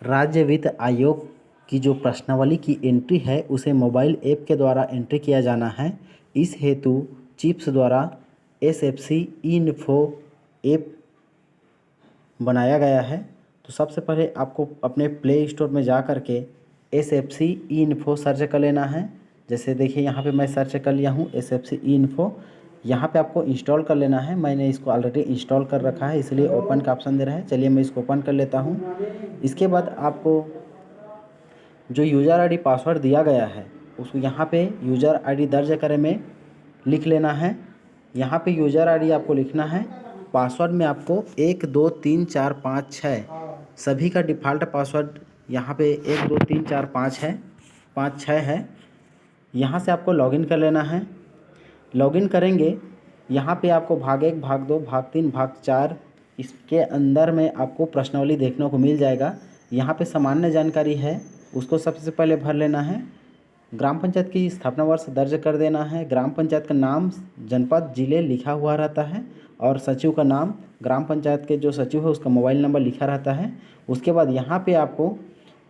राज्य वित्त आयोग की जो प्रश्नावली की एंट्री है उसे मोबाइल ऐप के द्वारा एंट्री किया जाना है। इस हेतु चिप्स द्वारा SFC इन्फो ऐप बनाया गया है। तो सबसे पहले आपको अपने प्ले स्टोर में जा कर के SFC इन्फो सर्च कर लेना है। जैसे देखिए यहाँ पे मैं सर्च कर लिया हूँ SFC इन्फो। यहाँ पे आपको इंस्टॉल कर लेना है। मैंने इसको ऑलरेडी इंस्टॉल कर रखा है, इसलिए ओपन का ऑप्शन दे रहा है। चलिए मैं इसको ओपन कर लेता हूँ। इसके बाद आपको जो यूज़र आईडी पासवर्ड दिया गया है उसको यहाँ पे यूज़र आईडी दर्ज करे में लिख लेना है। यहाँ पे यूज़र आईडी आपको लिखना है। पासवर्ड में आपको 1 2 3 4 5 6 सभी का डिफ़ॉल्ट पासवर्ड यहाँ पे 1 2 3 4 5 है, 5 6 है। यहाँ से आपको लॉगिन कर लेना है। लॉगिन करेंगे, यहाँ पे आपको भाग 1 भाग 2 भाग 3 भाग 4 इसके अंदर में आपको प्रश्नावली देखने को मिल जाएगा। यहाँ पे सामान्य जानकारी है, उसको सबसे पहले भर लेना है। ग्राम पंचायत की स्थापना वर्ष दर्ज कर देना है। ग्राम पंचायत का नाम, जनपद, जिले लिखा हुआ रहता है और सचिव का नाम, ग्राम पंचायत के जो सचिव है उसका मोबाइल नंबर लिखा रहता है। उसके बाद यहाँ पे आपको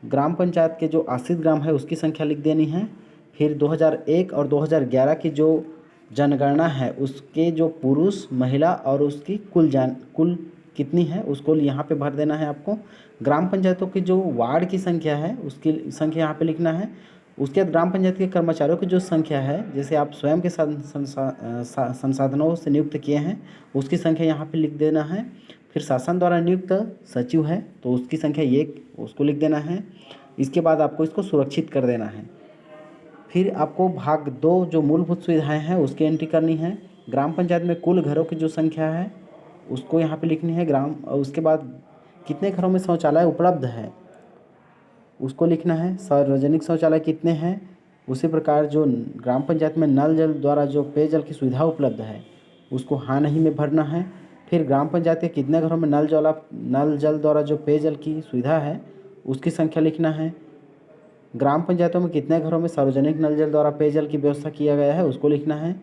ग्राम पंचायत के जो आश्रित ग्राम है उसकी संख्या लिख देनी है। फिर 2001 और 2011 की जो जनगणना है उसके जो पुरुष, महिला और उसकी कुल कितनी है उसको यहाँ पे भर देना है आपको। ग्राम पंचायतों की जो वार्ड की संख्या है उसकी संख्या यहाँ पे लिखना है। उसके बाद ग्राम पंचायत के कर्मचारियों की जो संख्या है, जैसे आप स्वयं के संसाधनों से नियुक्त किए हैं उसकी संख्या यहाँ पे लिख देना है। फिर शासन द्वारा नियुक्त सचिव है तो उसकी संख्या 1 उसको लिख देना है। इसके बाद आपको इसको सुरक्षित कर देना है। फिर आपको भाग 2 जो मूलभूत सुविधाएं हैं उसकी एंट्री करनी है। ग्राम पंचायत में कुल घरों की जो संख्या है उसको यहाँ पे लिखनी है। उसके बाद कितने घरों में शौचालय उपलब्ध है उसको लिखना है। सार्वजनिक शौचालय कितने हैं, उसी प्रकार जो ग्राम पंचायत में नल जल द्वारा जो पेयजल की सुविधा उपलब्ध है उसको हाँ नहीं में भरना है। फिर ग्राम पंचायत के कितने घरों में नल जल द्वारा जो पेयजल की सुविधा है उसकी संख्या लिखना है। ग्राम पंचायतों में कितने घरों में सार्वजनिक नल जल द्वारा पेयजल की व्यवस्था किया गया है उसको लिखना है।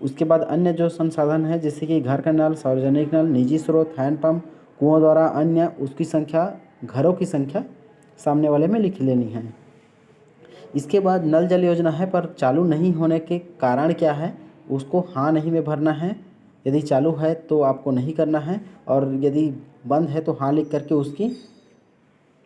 उसके बाद अन्य जो संसाधन है जैसे कि घर का नल, सार्वजनिक नल, निजी स्रोत, हैंडपम्प, कुओं द्वारा अन्य उसकी संख्या, घरों की संख्या सामने वाले में लिख लेनी है। इसके बाद नल जल योजना है पर चालू नहीं होने के कारण क्या है उसको हाँ नहीं में भरना है। यदि चालू है तो आपको नहीं करना है और यदि बंद है तो हाँ लिख करके उसकी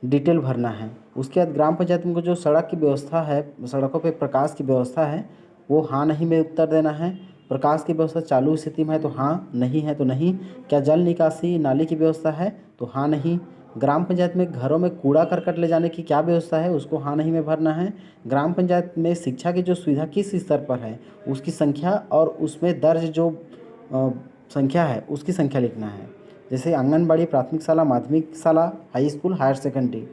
डिटेल भरना है। उसके बाद ग्राम पंचायत में जो सड़क की व्यवस्था है, सड़कों पे प्रकाश की व्यवस्था है वो हाँ नहीं में उत्तर देना है। प्रकाश की व्यवस्था चालू स्थिति में है तो हाँ, नहीं है तो नहीं। क्या जल निकासी नाली की व्यवस्था है तो हाँ नहीं। ग्राम पंचायत में घरों में कूड़ा करकट ले जाने की क्या व्यवस्था है उसको हाँ नहीं में भरना है। ग्राम पंचायत में शिक्षा की जो सुविधा किस स्तर पर है उसकी संख्या और उसमें दर्ज जो संख्या है उसकी संख्या लिखना है। जैसे आंगनबाड़ी, प्राथमिक शाला, माध्यमिक शाला, हाई स्कूल, हायर सेकेंडरी।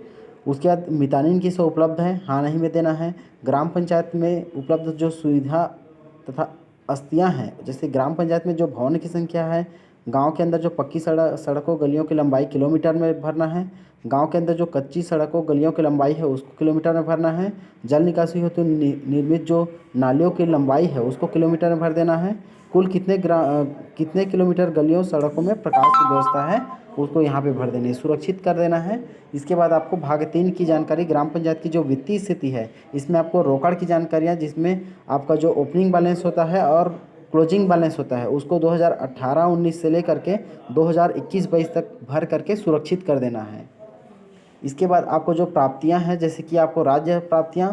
उसके बाद मितानिन की सेवा उपलब्ध है, हाँ नहीं में देना है। ग्राम पंचायत में उपलब्ध जो सुविधा तथा अस्तियाँ हैं, जैसे ग्राम पंचायत में जो भवन की संख्या है, गांव के अंदर जो पक्की सड़कों गलियों की लंबाई किलोमीटर में भरना है। गांव के अंदर जो कच्ची सड़कों गलियों की लंबाई है उसको किलोमीटर में भरना है। जल निकासी हेतु निर्मित जो नालियों की लंबाई है उसको किलोमीटर में भर देना है। कुल कितने किलोमीटर गलियों सड़कों में प्रकाश की व्यवस्था है उसको यहाँ पे भर देनी है, सुरक्षित कर देना है। इसके बाद आपको भाग 3 की जानकारी, ग्राम पंचायत की जो वित्तीय स्थिति है इसमें आपको रोकड़ की जानकारियाँ, जिसमें आपका जो ओपनिंग बैलेंस होता है और क्लोजिंग बैलेंस होता है उसको 2018-19 से लेकर के 2021-22 तक भर करके सुरक्षित कर देना है। इसके बाद आपको जो प्राप्तियां हैं, जैसे कि आपको राज्य प्राप्तियां,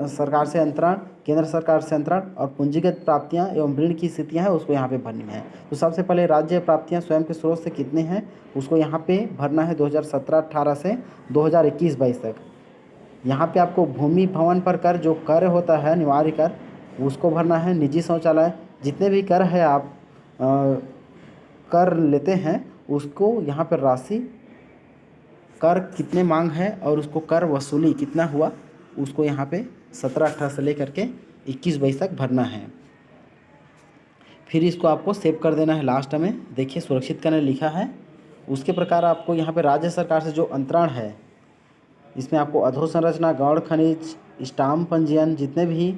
सरकार से अंतरण, केंद्र सरकार से अंतरण और पूंजीगत प्राप्तियां एवं ऋण की स्थितियां हैं उसको यहाँ पे भरनी है। तो सबसे पहले राज्य प्राप्तियां स्वयं के स्रोत से कितने हैं उसको यहाँ पे भरना है 2017-18 से 2021-22 तक। यहाँ पे आपको भूमि भवन पर कर जो कर होता है, अनिवार्य कर, उसको भरना है। निजी शौचालय, जितने भी कर है आप कर लेते हैं उसको यहाँ पर राशि, कर कितने मांग है और उसको कर वसूली कितना हुआ उसको यहाँ पे 17-18 से लेकर के 21-22 तक भरना है। फिर इसको आपको सेव कर देना है। लास्ट में देखिए सुरक्षित करने लिखा है। उसके प्रकार आपको यहाँ पे राज्य सरकार से जो अंतरण है इसमें आपको अधोसंरचना, गौण खनिज, स्टाम्प पंजीयन, जितने भी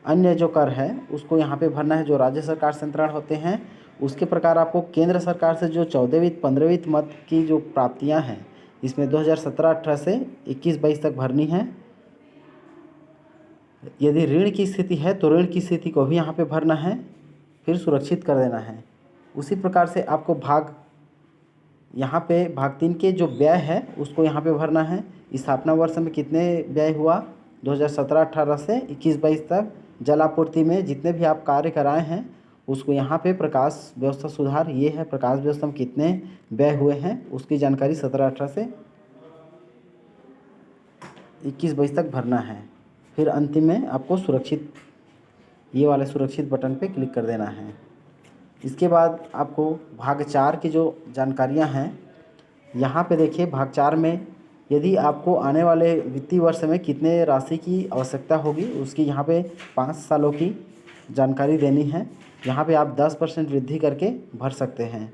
अन्य जो कर है उसको यहाँ पे भरना है जो राज्य सरकार से अंतरण होते हैं। उसके प्रकार आपको केंद्र सरकार से जो 14वीं 15वीं मद की जो प्राप्तियाँ हैं इसमें 2017-18 से 21-22 तक भरनी है। यदि ऋण की स्थिति है तो ऋण की स्थिति को भी यहाँ पे भरना है, फिर सुरक्षित कर देना है। उसी प्रकार से आपको यहाँ पे भाग 3 के जो व्यय है उसको यहाँ पे भरना है। स्थापना वर्ष में कितने व्यय हुआ 2017-18 से 21-22 तक जल आपूर्ति में जितने भी आप कार्य कराए हैं उसको यहाँ पे प्रकाश व्यवस्था सुधार, ये है प्रकाश व्यवस्था में कितने व्यय हुए हैं उसकी जानकारी 17-18 से 21-22 तक भरना है। फिर अंतिम में आपको सुरक्षित, ये वाले सुरक्षित बटन पे क्लिक कर देना है। इसके बाद आपको भाग 4 की जो जानकारियां हैं यहाँ पे देखिए, भाग 4 में यदि आपको आने वाले वित्तीय वर्ष में कितने राशि की आवश्यकता होगी उसकी यहाँ पे 5 सालों की जानकारी देनी है। यहाँ पे आप 10% वृद्धि करके भर सकते हैं।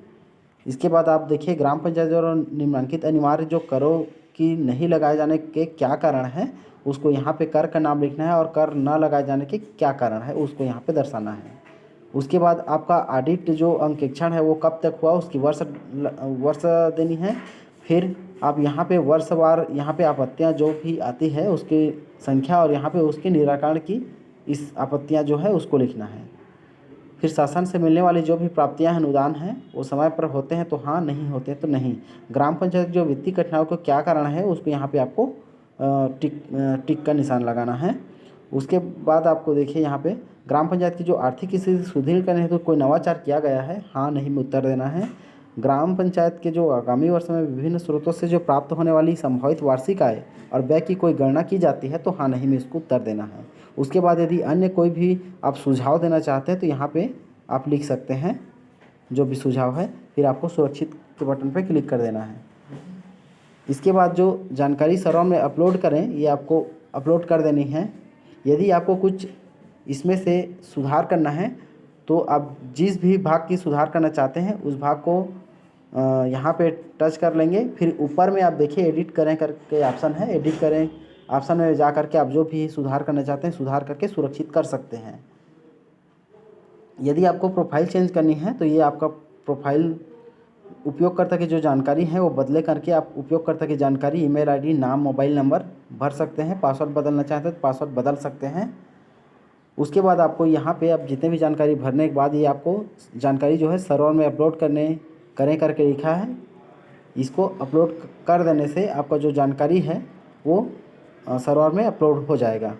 इसके बाद आप देखिए ग्राम पंचायत द्वारा निम्नलिखित अनिवार्य जो करों की नहीं लगाए जाने के क्या कारण है उसको यहाँ पे कर का नाम लिखना है और कर न लगाए जाने के क्या कारण है उसको यहाँ पे दर्शाना है। उसके बाद आपका ऑडिट जो अंकेक्षण है वो कब तक हुआ उसकी वर्ष देनी है। फिर आप यहाँ पे वर्षवार यहाँ पे आपत्तियाँ जो भी आती है उसकी संख्या और यहाँ पे उसके निराकरण की इस आपत्तियाँ जो है उसको लिखना है। फिर शासन से मिलने वाली जो भी प्राप्तियाँ हैं, अनुदान हैं, वो समय पर होते हैं तो हाँ, नहीं होते तो नहीं। ग्राम पंचायत जो वित्तीय कठिनाइयों का क्या कारण है उसको यहाँ पे आपको टिक का निशान लगाना है। उसके बाद आपको देखिए यहाँ पे ग्राम पंचायत की जो आर्थिक स्थिति सुदृढ़ करने हेतु कोई नवाचार किया गया है, हाँ नहीं में उत्तर देना है। ग्राम पंचायत के जो आगामी वर्ष में विभिन्न स्रोतों से जो प्राप्त होने वाली संभावित वार्षिक आय और व्यय की कोई गणना की जाती है तो हाँ नहीं में इसको उत्तर देना है। उसके बाद यदि अन्य कोई भी आप सुझाव देना चाहते हैं तो यहाँ पे आप लिख सकते हैं जो भी सुझाव है, फिर आपको सुरक्षित के बटन पर क्लिक कर देना है। इसके बाद जो जानकारी सर्वर में अपलोड करें ये आपको अपलोड कर देनी है। यदि आपको कुछ इसमें से सुधार करना है तो आप जिस भी भाग की सुधार करना चाहते हैं उस भाग को यहाँ पे टच कर लेंगे। फिर ऊपर में आप देखिए एडिट करें करके ऑप्शन है, एडिट करें ऑप्शन में जा करके आप जो भी सुधार करना चाहते हैं सुधार करके सुरक्षित कर सकते हैं। यदि आपको प्रोफाइल चेंज करनी है तो ये आपका प्रोफाइल उपयोगकर्ता की जो जानकारी है वो बदले करके आप उपयोगकर्ता की जानकारी, ईमेल आईडी, नाम, मोबाइल नंबर भर सकते हैं। पासवर्ड बदलना चाहते हैं तो पासवर्ड बदल सकते हैं। उसके बाद आपको यहाँ पे आप जितने भी जानकारी भरने के बाद ये आपको जानकारी जो है सर्वर में अपलोड करें करके लिखा है। इसको अपलोड कर देने से आपका जो जानकारी है वो सर्वर में अपलोड हो जाएगा।